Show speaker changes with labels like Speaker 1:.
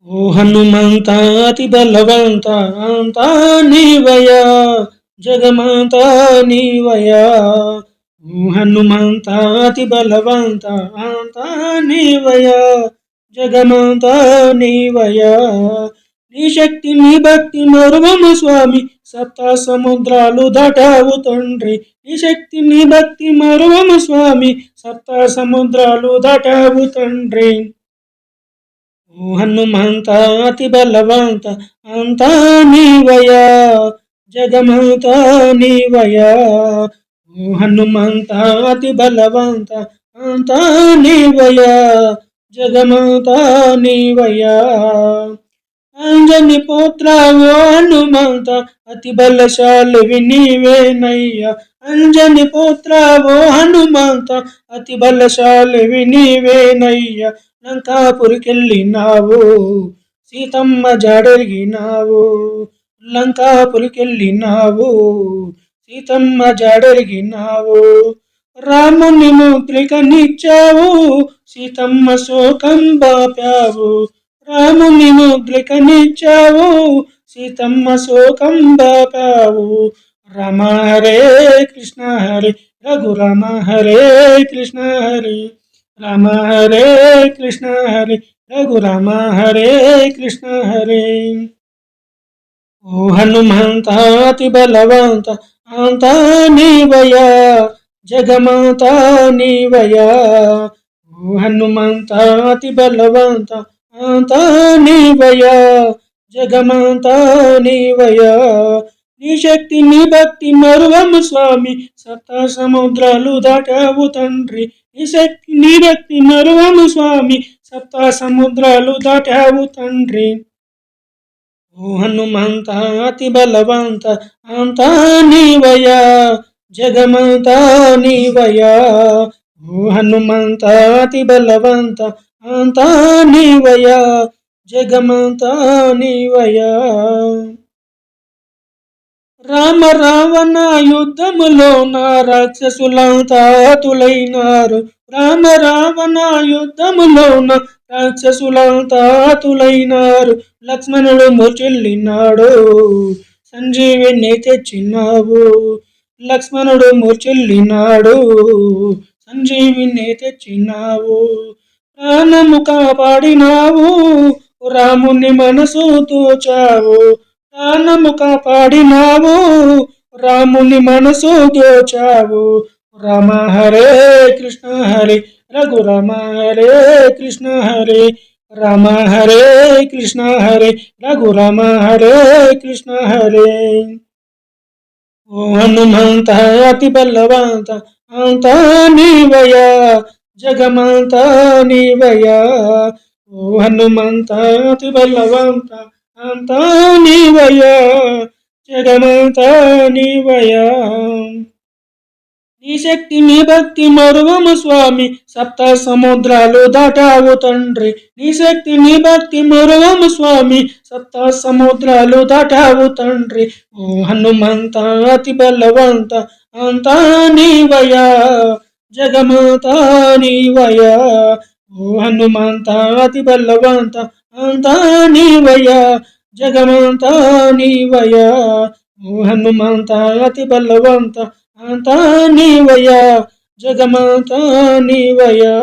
Speaker 1: ఓ హనుమంత అతి బలవంత అంతా నీవయా జగమంతా నీవయా. ఓ హనుమంత అతి బలవంత అంతా నీవయా జగమంతా నీవయా. నీ శక్తి నీ భక్తి మరువము స్వామి సప్త సముద్రాలు దాటావు తండ్రి. నీ శక్తి నీ భక్తి మరువము స్వామి సప్త సముద్రాలు దాటావు తండ్రి. ఓ హనుమంత అతి బలవంత అంతా నీవయా జగమంతా నీవయా. ఓ హనుమంత అతి బలవంత అంతా నీవయా జగమంతా నీవయా. అంజని పుత్ర ఓ హనుమంత అతి బలశాలివి నీవేనయ్యా. అంజని పుత్ర ఓ హనుమంత అతి బలశాలివి నీవేనయ్యా. లంకాపురికెళ్ళినావు సీతమ్మ జాడరిగినావు. లంకాపురికెళ్ళినావు సీతమ్మ జాడరిగినావు. రాముని ముద్రికనిచ్చావు సీతమ్మ శోకం బాపావు. రాముని ముద్రికనిచ్చావు సీతమ్మ శోకం బాపావు. రమ హరే కృష్ణ హరే రఘురమ హరే కృష్ణ హరే. రామ హరే కృష్ణ హరే రఘురామ హరే కృష్ణ హరే. ఓ హనుమంత అతి బలవంత అంతా నీవయా జగమంతా నీవయా. ఓ హనుమంత అతి బలవంత అంతా నీవయా జగమంతా నీవయా. నీ శక్తి నీ భక్తి మరువము స్వామి సప్త సముద్రాలు దాటావు తండ్రి. నీ శక్తి నీ భక్తి మరువము స్వామి సప్త సముద్రాలు దాటావు తండ్రి. ఓ హనుమంత అతి బలవంత అంతా నీవయా జగమంతా నీవయా. ఓ హనుమంత అతి బలవంత అంతా నీవయా జగమంతా నీవయా. రామ రావణ యుద్ధములో నా రాక్షసులంతా హతులైనారు. రామ రావణ యుద్ధములో నా రాక్షసులంతా హతులైనారు. లక్ష్మణుడు మూర్చెల్లినాడు సంజీవిని తెచ్చినావు. లక్ష్మణుడు మూర్చెల్లినాడు సంజీవిని తెచ్చినావు. ప్రాణము కాపాడినావు రాముని మనసు దోచావు. ప్రాణము కాపాడినావు రాముని మనసు దోచావు. రామ హరే కృష్ణ హరే రఘురామ హరే కృష్ణ హరే. రామ హరే కృష్ణ హరే రఘురామ హరే కృష్ణ హరే. ఓ హనుమంత అతి బలవంత అంతా నీవయా జగమంతా నీవయా. ఓ హనుమంత అతి బలవంత అంతా నీవయా జగమంతా నీవయా. నీ శక్తి నీ భక్తి మరువము స్వామి సప్త సముద్రాలు దాటావు తండ్రి. నీ శక్తి నీ భక్తి మరువము స్వామి సప్త సముద్రాలు దాటావు తండ్రి. ఓ హనుమంత అతి బలవంత అంతా నీవయా జగమంతా నీవయా. ఓ హనుమంత అతి బలవంత అంతా నీవయా జగమంతా నీవయా. ఓ హనుమంత అతి బలవంత అంతా నీవయా జగమంతా నీవయా.